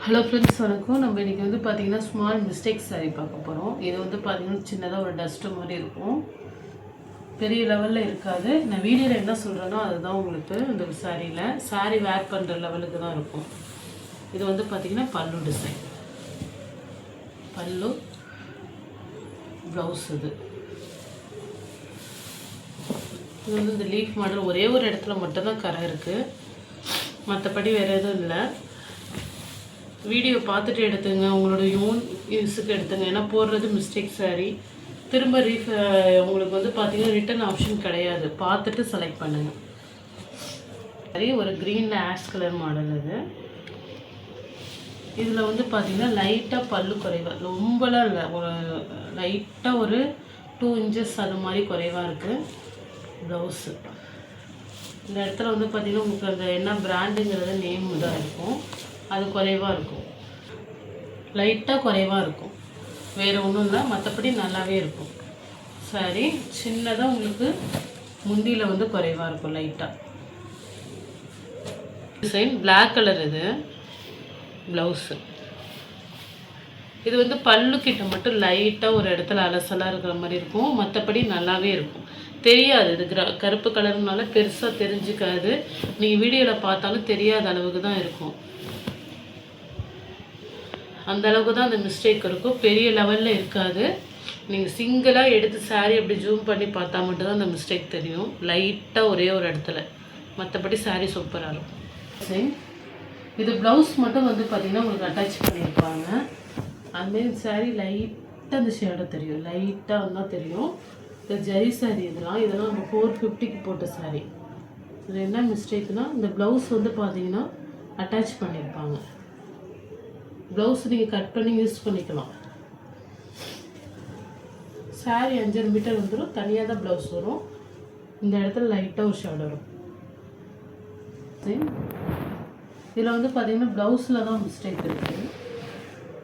Hello friends, வணக்கம். நம்ம இன்றைக்கி வந்து பார்த்திங்கன்னா ஸ்மால் மிஸ்டேக்ஸ் சாரீ பார்க்க போகிறோம். இது வந்து பார்த்திங்கன்னா சின்னதாக ஒரு டஸ்ட்டு மாதிரி இருக்கும், பெரிய லெவலில் இருக்காது. நான் வீடியோவில் என்ன சொல்கிறேனோ அதுதான் உங்களுக்கு இந்த சாரீ வேர் பண்ணுற லெவலுக்கு தான் இருக்கும். இது வந்து பார்த்திங்கன்னா பல்லு டிசைன், பல்லு ப்ளவுஸ். இது வந்து இந்த லீஃப் மாடல் ஒரே ஒரு இடத்துல மட்டும்தான் கரை இருக்குது, மற்றபடி வேறு எதுவும் இல்லை. வீடியோ பார்த்துட்டு எடுத்துங்க, உங்களோட ஓன் யூஸுக்கு எடுத்துங்க. ஏன்னா போடுறது மிஸ்டேக் சாரீ திரும்ப உங்களுக்கு வந்து பார்த்தீங்கன்னா ரிட்டன் ஆப்ஷன் கிடையாது. பார்த்துட்டு செலக்ட் பண்ணுங்கள். சரி, ஒரு க்ரீனில் ஆஷ் கலர் மாடல். இதில் வந்து பார்த்திங்கன்னா லைட்டாக பல்லு குறைவாக, ரொம்பலாம் இல்லை, ஒரு லைட்டாக ஒரு 2 inches அது மாதிரி குறைவாக இருக்குது ப்ளவுஸு. இந்த இடத்துல வந்து பார்த்திங்கன்னா உங்களுக்கு அந்த என்ன பிராண்டுங்கிறது நேம் தான் இருக்கும், அது குறைவாக இருக்கும், லைட்டாக குறைவாக இருக்கும், வேறு ஒன்றும் இல்லை. மற்றபடி நல்லாவே இருக்கும். சரி, சின்னதாக உங்களுக்கு முந்தியில் வந்து குறைவாக இருக்கும் லைட்டாக. Design black colour. இது ப்ளவுஸு. இது வந்து பல்லுக்கிட்ட மட்டும் லைட்டாக ஒரு இடத்துல அலசலாக இருக்கிற மாதிரி இருக்கும், மற்றபடி நல்லாவே இருக்கும். தெரியாது, இது கருப்பு கலர்னால பெருசாக தெரிஞ்சுக்காது. நீங்கள் வீடியோவில் பார்த்தாலும் தெரியாத அளவுக்கு தான் இருக்கும். அந்த அளவுக்கு தான் அந்த மிஸ்டேக் இருக்கும், பெரிய லெவலில் இருக்காது. நீங்கள் சிங்கிளாக எடுத்து சாரீ அப்படி ஜூம் பண்ணி பார்த்தா மட்டும்தான் அந்த மிஸ்டேக் தெரியும், லைட்டாக ஒரே ஒரு இடத்துல. மற்றபடி சாரீ சூப்பராக இருக்கும். சரி, இது ப்ளவுஸ் மட்டும் வந்து பார்த்திங்கன்னா உங்களுக்கு அட்டாச் பண்ணியிருப்பாங்க. அதுமாரி சாரீ லைட்டாக அந்த ஷேடோ தெரியும், லைட்டாக வந்தால் தெரியும். இந்த ஜரி சாரீ இதெல்லாம் நம்ம 450க்கு போட்ட சாரீ. இதில் என்ன மிஸ்டேக்னால் இந்த ப்ளவுஸ் வந்து பார்த்திங்கன்னா அட்டாச் பண்ணியிருப்பாங்க. ப்ளவுஸ் நீங்கள் கட் பண்ணி யூஸ் பண்ணிக்கலாம். சாரீ 5.5 மீட்டர் வந்துடும், தனியாக தான் ப்ளவுஸ் வரும். இந்த இடத்துல லைட்டாக ஒரு ஷேடோ வரும். இதில் வந்து பார்த்திங்கன்னா ப்ளவுஸில் தான் மிஸ்டேக் இருக்குது.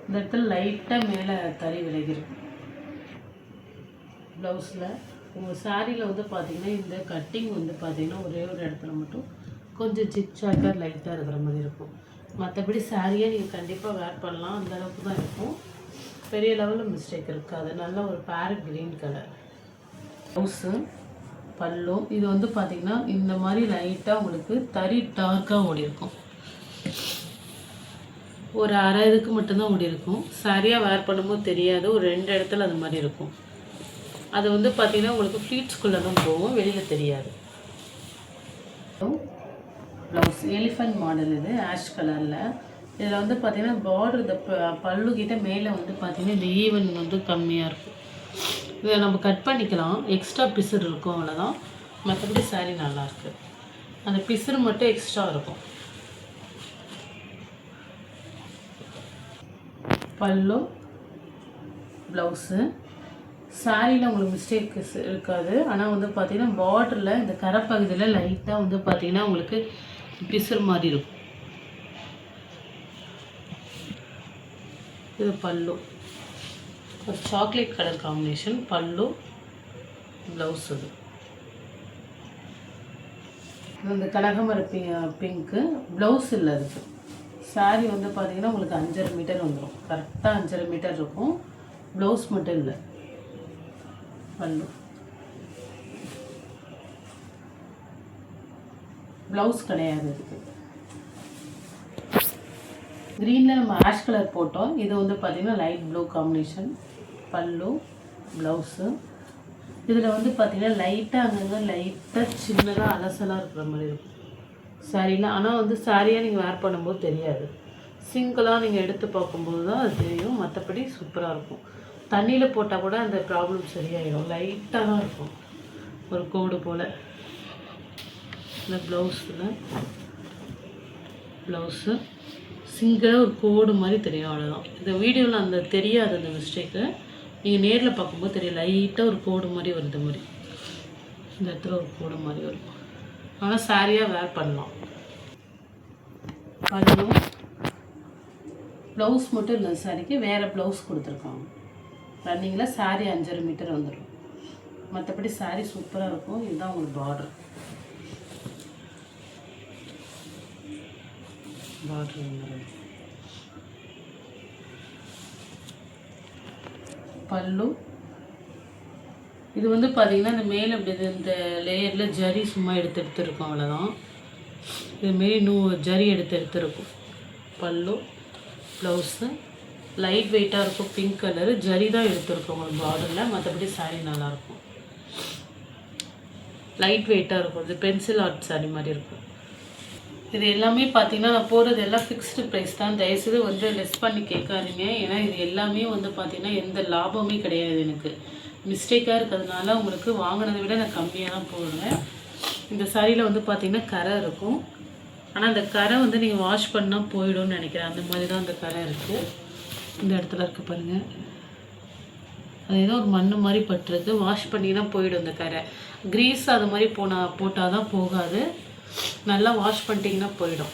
இந்த இடத்துல லைட்டாக மேலே தறி விலகிருக்கும் ப்ளவுஸில். உங்கள் சாரியில் வந்து பார்த்திங்கன்னா இந்த கட்டிங் வந்து பார்த்திங்கன்னா ஒரே ஒரு இடத்துல மட்டும் கொஞ்சம் ஜிக்ஜாக்காக லைட்டாக இருக்கிற மாதிரி இருக்கும். மற்றபடி சாரியை நீங்கள் கண்டிப்பாக வேர் பண்ணலாம், அந்த அளவுக்கு தான் இருக்கும், பெரிய லெவலில் மிஸ்டேக் இருக்காது. நல்ல ஒரு பேரட் க்ரீன் கலர் ப்ளவுஸு, பல்லு. இது வந்து பார்த்திங்கன்னா இந்த மாதிரி லைட்டாக உங்களுக்கு தறி டார்க்காக ஓடி இருக்கும், ஒரு அரை இதுக்கு மட்டும்தான் ஓடி இருக்கும். சாரியாக வேர் பண்ணும்போது தெரியாது, ஒரு 2 இடத்துல அது மாதிரி இருக்கும். அது வந்து பார்த்திங்கன்னா உங்களுக்கு ஃப்ளீட்ஸ்குள்ளே தான் போகும், வெளியில் தெரியாது. Blouse elephant model. இது ஆஷ் கலரில். இதில் வந்து பார்த்திங்கன்னா பார்டர் இந்த பல்லுக்கிட்ட மேலே வந்து பார்த்திங்கன்னா இந்த ஈவன் வந்து கம்மியாக இருக்கும். இதை நம்ம கட் பண்ணிக்கலாம், எக்ஸ்ட்ரா பிசுறு இருக்கும், அவ்வளோதான். மற்றபடி சாரீ நல்லாயிருக்கு, அந்த பிசுறு மட்டும் எக்ஸ்ட்ரா இருக்கும். பல்லு ப்ளவுஸு. சாரியில் உங்களுக்கு மிஸ்டேக் இருக்காது, ஆனால் வந்து பார்த்திங்கன்னா பார்டரில் இந்த கரைப்பகுதியில் லைட்டாக வந்து பார்த்திங்கன்னா உங்களுக்கு பிசுறு மாதிரி இருக்கும். இது பல்லு, ஒரு சாக்லேட் கலர் காம்பினேஷன் பல்லு ப்ளவுஸ். இது இந்த கனகமர பிங்க்கு ப்ளவுஸ் இல்லை. அதுக்கு சாரீ வந்து பார்த்திங்கன்னா உங்களுக்கு 5.5 மீட்டர் வந்துடும், கரெக்டாக 5.5 மீட்டர் இருக்கும். ப்ளவுஸ் மட்டும் இல்லை, பல்லு. ப்ளவுஸ் கிடையாது இதுக்கு. க்ரீனில் நம்ம ஆஷ் கலர் போட்டோம், இது வந்து பார்த்திங்கன்னா லைட் ப்ளூ காம்பினேஷன் பல்லு ப்ளவுஸு. இதில் வந்து பார்த்திங்கன்னா லைட்டாக அங்கங்கே லைட்டாக சின்னதாக அலசலாக இருக்கிற மாதிரி இருக்கும் சாரியில். ஆனால் வந்து சாரியாக நீங்கள் வேர் பண்ணும்போது தெரியாது, சிங்கிளாக நீங்கள் எடுத்து பார்க்கும்போது தான் அது தெரியும். மற்றபடி சூப்பராக இருக்கும். தண்ணியில் போட்டால் கூட அந்த ப்ராப்ளம் சரியாயிடும், லைட்டாக தான் இருக்கும், ஒரு கோடு போல். இந்த ப்ளவுஸு சிங்கிளாக ஒரு கோடு மாதிரி தெரியும், அவ்வளோதான். இந்த வீடியோவில் அந்த தெரியாது அந்த மிஸ்டேக்கு, நீங்கள் நேரில் பார்க்கும்போது தெரியும், லைட்டாக ஒரு கோடு மாதிரி வருது மாதிரி, இந்த இடத்துல ஒரு கோடு மாதிரி வரும். ஆனால் சாரியாக வேர் பண்ணலாம். பல்லும் ப்ளவுஸ் மட்டும் இல்லை, சாரிக்கு வேறு ப்ளவுஸ் கொடுத்துருக்காங்க. ரன்னிங்கில் சாரீ 5.5 மீட்டர் வந்துடும், மற்றபடி சாரீ சூப்பராக இருக்கும். இதுதான் உங்களுக்கு பார்டர். பார்டர் பல்லு. இது வந்து பார்த்திங்கன்னா இந்த மேலே இப்படி இந்த லேயரில் ஜரி சும்மா எடுத்துருக்கோம், அவ்வளோதான். இதுமாரி ஜரி எடுத்துருக்கும். பல்லு, ப்ளவுஸு லைட் வெயிட்டாக இருக்கும், பிங்க் கலரு, ஜரி தான் எடுத்துருக்கோம் உங்களுக்கு பார்டரில். மற்றபடி சாரீ நல்லாயிருக்கும், லைட் வெயிட்டாக இருக்கும். இது பென்சில் ஆர்ட் சாரீ மாதிரி இருக்கும். இது எல்லாமே பார்த்திங்கன்னா நான் போடுறது எல்லாம் ஃபிக்ஸ்டு ப்ரைஸ் தான். தயவுசெய்து வந்து லெஸ் பண்ணி கேட்காதீங்க. ஏன்னா இது எல்லாமே வந்து பார்த்திங்கன்னா எந்த லாபமே கிடையாது. எனக்கு மிஸ்டேக்காக இருக்கிறதுனால உங்களுக்கு வாங்கினதை விட நான் கம்மியாக தான் போடுவேன். இந்த சாரியில் வந்து பார்த்திங்கன்னா கரை இருக்கும். ஆனால் அந்த கரை வந்து நீங்கள் வாஷ் பண்ணால் போயிடும்னு நினைக்கிறேன். அந்த மாதிரி தான் அந்த கரை இருக்குது. இந்த இடத்துல இருக்குது பாருங்கள், அது ஏதோ ஒரு மண் மாதிரி பட்டுருக்கு. வாஷ் பண்ணிங்கன்னா போயிடும் இந்த கரை. க்ரீஸ் அது மாதிரி போட்டால் தான் போகாது. நல்லா வாஷ் பண்ணிட்டீங்கன்னா போயிடும்.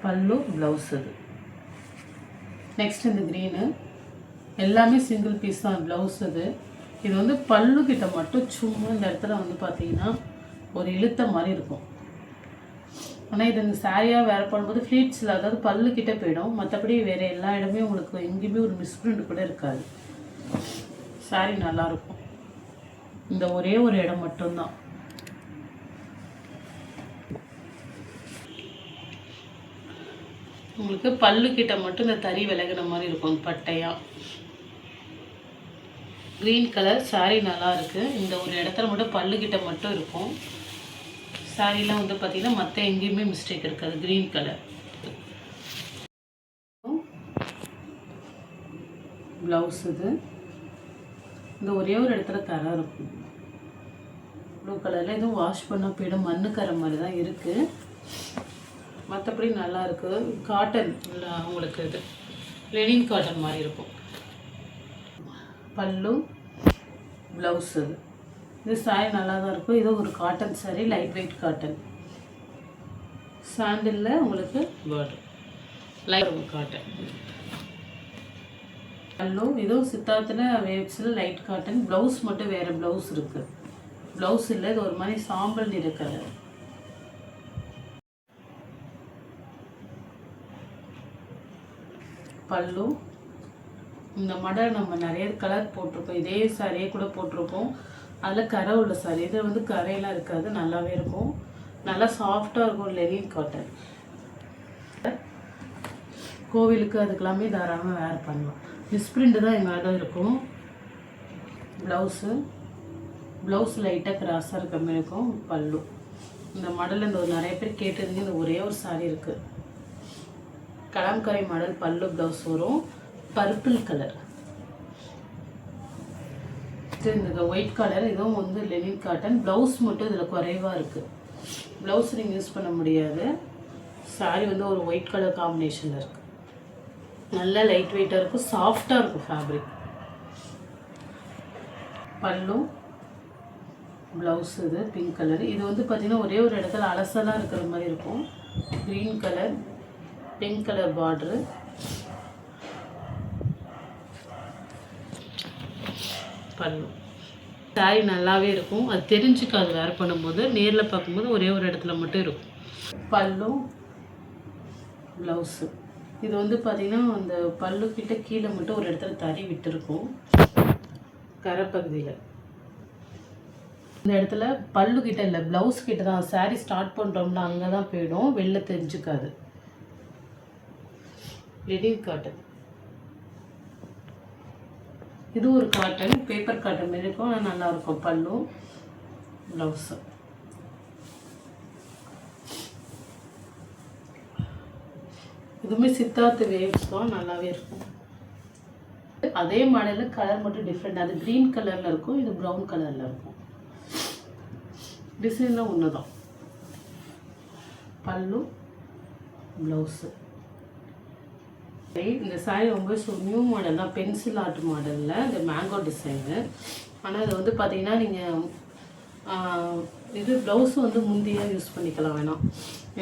பல்லு, ப்ளவுஸ். இது நெக்ஸ்ட் இந்த க்ரீனு எல்லாமே சிங்கிள் பீஸ் தான் ப்ளவுஸ். இது வந்து பல்லு கிட்ட மட்டும் சும்மா இந்த இடத்துல வந்து பார்த்தீங்கன்னா ஒரு இழுத்த மாதிரி இருக்கும். ஆனால் இது இந்த சாரியாக வேறு பண்ணும்போது ஃப்ளீட்ஸில், அதாவது பல்லு கிட்டே போயிடும். மற்றபடி வேறு எல்லா இடமே உங்களுக்கு எங்கேயுமே ஒரு மிஸ்பிரிண்ட் கூட இருக்காது. சாரி நல்லாயிருக்கும். இந்த ஒரே ஒரு இடம் மட்டும்தான். உங்களுக்கு பல்லு கிட்ட மட்டும் இந்த தறி விலகின மாதிரி இருக்கும் பட்டையாக. க்ரீன் கலர் சாரீ நல்லா இருக்குது. இந்த ஒரு இடத்துல மட்டும் பல்லுக்கிட்ட மட்டும் இருக்கும். சாரீலாம் வந்து பார்த்திங்கன்னா மற்ற எங்கேயுமே மிஸ்டேக் இருக்காது. Green colour blouse. இது இந்த ஒரே ஒரு இடத்துல கரை இருக்கும். ப்ளூ கலரில் எதுவும் வாஷ் பண்ண போயிடும், மண்ணு கரை மாதிரி தான் இருக்குது. மற்றபடி நல்லா இருக்குது. காட்டன் இல்லை உங்களுக்கு, இது லெனின் காட்டன் மாதிரி இருக்கும். பல்லு, ப்ளவுஸு. இது சாரி நல்லா தான் இருக்கும். இது ஒரு cotton sari, light weight cotton. சாண்டிலில் உங்களுக்கு பார்டர் லைட் காட்டன். பல்லு இதுவும் சித்தார்த்தில் வேவ்ஸில் லைட் காட்டன். ப்ளவுஸ் மட்டும் வேறு ப்ளவுஸ் இருக்குது. ப்ளவுஸ் இல்லை, இது ஒரு மாதிரி சாம்பல் நிற கலர். பல்லு. இந்த மாடல் நம்ம நிறைய கலர் போட்டிருக்கோம். இதே சாரியே கூட போட்டிருக்கோம். அதில் கரை உள்ள சாரி. இது வந்து கரையெல்லாம் இருக்காது, நல்லாவே இருக்கும். நல்லா சாஃப்டாக இருக்கும். Lenin cotton. கோவிலுக்கு அதுக்கெல்லாமே தாராளமாக வேர் பண்ணலாம். மிஸ்பிரிண்ட் தான் எங்கள் இடம் இருக்கும். ப்ளவுஸு லைட்டாக கிராஸாக இருக்க மாதிரி இருக்கும். பல்லு. இந்த மாடலில் இந்த நிறைய பேர் கேட்டிருந்தீங்க. இந்த ஒரே ஒரு சாரி இருக்குது. கலம்கரை மாடல் பல்லு, ப்ளவுஸ் வரும். Purple colour. இந்த ஒயிட் கலர். இதுவும் வந்து லெனின் காட்டன். ப்ளவுஸ் மட்டும் இதில் குறைவாக இருக்குது. ப்ளவுஸ் நீங்கள் யூஸ் பண்ண முடியாது. சாரி வந்து ஒரு ஒயிட் கலர் காம்பினேஷனில் இருக்குது. நல்லா லைட் வெயிட்டாக இருக்கும், சாஃப்டாக இருக்கும் ஃபேப்ரிக். பல்லு, ப்ளவுஸ். இது பிங்க் கலர். இது வந்து பார்த்திங்கன்னா ஒரே ஒரு இடத்துல அலசலாக இருக்கிற மாதிரி இருக்கும். Green colour, pink colour border. பல்லு. சாரி நல்லாவே இருக்கும். அது தெரிஞ்சுக்காது வேர் பண்ணும்போது. நேரில் பார்க்கும்போது ஒரே ஒரு இடத்துல மட்டும் இருக்கும். பல்லு, ப்ளவுஸு. இது வந்து பார்த்திங்கன்னா அந்த பல்லு கிட்ட கீழே மட்டும் ஒரு இடத்துல தறி விட்டுருக்கும் கரை பகுதியில். இந்த இடத்துல பல்லு கிட்ட இல்லை, ப்ளவுஸ் கிட்ட தான். சாரி ஸ்டார்ட் பண்ணுறோம்ல, அங்கே தான் போயிடும், வெளில தெரிஞ்சுக்காது. Lenin cotton. இது ஒரு காட்டன், பேப்பர் காட்டன் மாதிரி இருக்கும். ஆனால் நல்லாயிருக்கும். பல்லு, ப்ளவுஸு. இதுவுமே சித்தார்த் வேவ்ஸ் தான், நல்லாவே இருக்கும். அதே மாடலில் கலர் மட்டும் டிஃப்ரெண்ட். அது க்ரீன் கலரில் இருக்கும், இது ப்ரௌன் கலரில் இருக்கும். டிசைன்லாம் ஒன்று தான். பல்லு, ப்ளவுஸு. இந்த சாரி ரொம்ப நியூ மாடல் தான். பென்சில் ஆர்ட் மாடலில் இந்த மேங்கோ டிசைனு. ஆனால் இது வந்து பார்த்திங்கன்னா நீங்கள் இது ப்ளவுஸும் வந்து முந்தியாக யூஸ் பண்ணிக்கலாம் வேணாம்.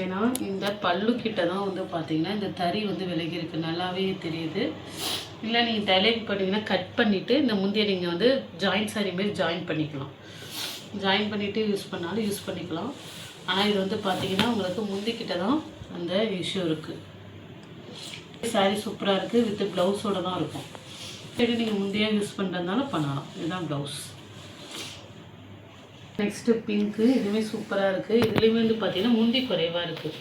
ஏன்னா இந்த பல்லுக்கிட்ட தான் வந்து பார்த்திங்கன்னா இந்த தறி வந்து விலகி இருக்குது, நல்லாவே தெரியுது. இல்லை நீங்கள் டைலரிங் பண்ணிங்கன்னா கட் பண்ணிவிட்டு இந்த முந்தியை நீங்கள் வந்து ஜாயின் சாரி மாரி ஜாயின் பண்ணிக்கலாம். ஜாயின் பண்ணிவிட்டு யூஸ் பண்ணாலும் யூஸ் பண்ணிக்கலாம். ஆனால் இது வந்து பார்த்திங்கன்னா உங்களுக்கு முந்திக்கிட்ட தான் அந்த இஷ்யூ இருக்குது. சாரி சூப்பராக இருக்குது. வித் ப்ளவுஸோடு தான் இருக்கும். சரி நீங்கள் முந்தையாக யூஸ் பண்ணுறதுனால பண்ணலாம். இதுதான் ப்ளவுஸ். Next pink. இதுவுமே சூப்பராக இருக்குது. இதுலேயுமே வந்து பார்த்திங்கன்னா முந்தி குறைவாக இருக்குது.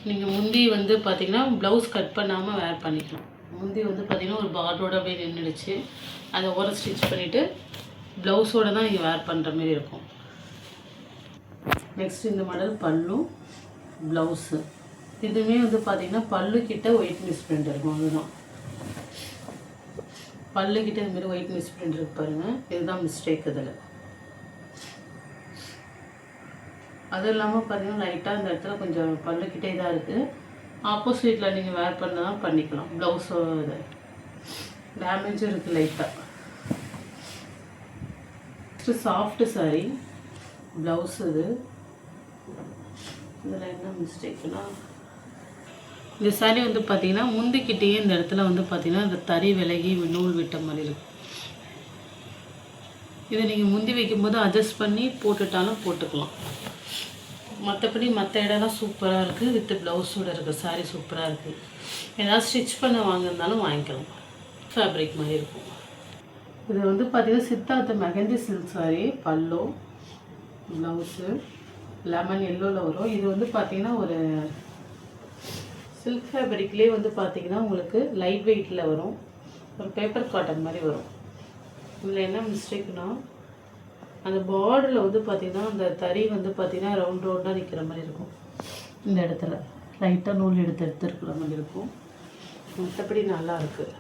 நீங்கள் முந்தி வந்து பார்த்திங்கன்னா ப்ளவுஸ் கட் பண்ணாமல் வேர் பண்ணிக்கலாம். முந்தி வந்து பார்த்திங்கன்னா ஒரு பார்டரோட அப்படியே நின்றுடுச்சு. அதை ஒரு ஸ்டிச் பண்ணிவிட்டு ப்ளவுஸோடு தான் நீங்கள் வேர் பண்ணுற மாதிரி இருக்கும். நெக்ஸ்ட் இந்த மாடல் பல்லும் ப்ளவுஸு. இதுவுமே வந்து பார்த்திங்கன்னா பல்லுக்கிட்ட ஒயிட் மிஸ் பிரிண்ட் இருக்கும். அதுதான் பல்லுக்கிட்ட இதுமாரி ஒயிட் மிஸ் பிரிண்ட் இருக்கு பாருங்கள். இதுதான் மிஸ்டேக் இதில். அதுவும் இல்லாமல் பார்த்திங்கன்னா லைட்டாக இந்த இடத்துல கொஞ்சம் பல்லுக்கிட்டே இதாக இருக்குது. ஆப்போசிட்டில் நீங்கள் வேர் பண்ணதான் பண்ணிக்கலாம். ப்ளவுஸோ இது டேமேஜும் இருக்குது லைட்டாக. Next soft sari blouse. இதில் என்ன மிஸ்டேக்குன்னா இந்த சாரீ வந்து பார்த்திங்கன்னா முந்திக்கிட்டேயே இந்த இடத்துல வந்து பார்த்திங்கன்னா இந்த தறி விலகி நூல் விட்ட மாதிரி இருக்குது. இதை நீங்கள் முந்தி வைக்கும்போது அட்ஜஸ்ட் பண்ணி போட்டுட்டாலும் போட்டுக்கலாம். மற்றபடி மற்ற இடம்லாம் சூப்பராக இருக்குது. வித் ப்ளவுஸோடு இருக்குது சாரீ சூப்பராக இருக்குது. ஏதாவது ஸ்டிச் பண்ண வாங்கியிருந்தாலும் வாங்கிக்கலாம். ஃபேப்ரிக் மாதிரி இருக்கும். இது வந்து பார்த்திங்கன்னா Siddhartha mehndi silk sari. பல்லோ blouse lemon எல்லோவில் வரும். இது வந்து பார்த்திங்கன்னா ஒரு சில்க் ஃபேப்ரிக்லேயே வந்து பார்த்திங்கன்னா உங்களுக்கு லைட் வெயிட்டில் வரும். ஒரு பேப்பர் காட்டன் மாதிரி வரும். இதில் என்ன மிஸ்டேக்னால் அந்த பார்டரில் வந்து பார்த்திங்கன்னா அந்த தறி வந்து பார்த்திங்கன்னா ரவுண்டாக நிற்கிற மாதிரி இருக்கும். இந்த இடத்துல லைட்டாக நூல் எடுத்துருக்கிற மாதிரி இருக்கும். மற்றபடி நல்லா இருக்குது.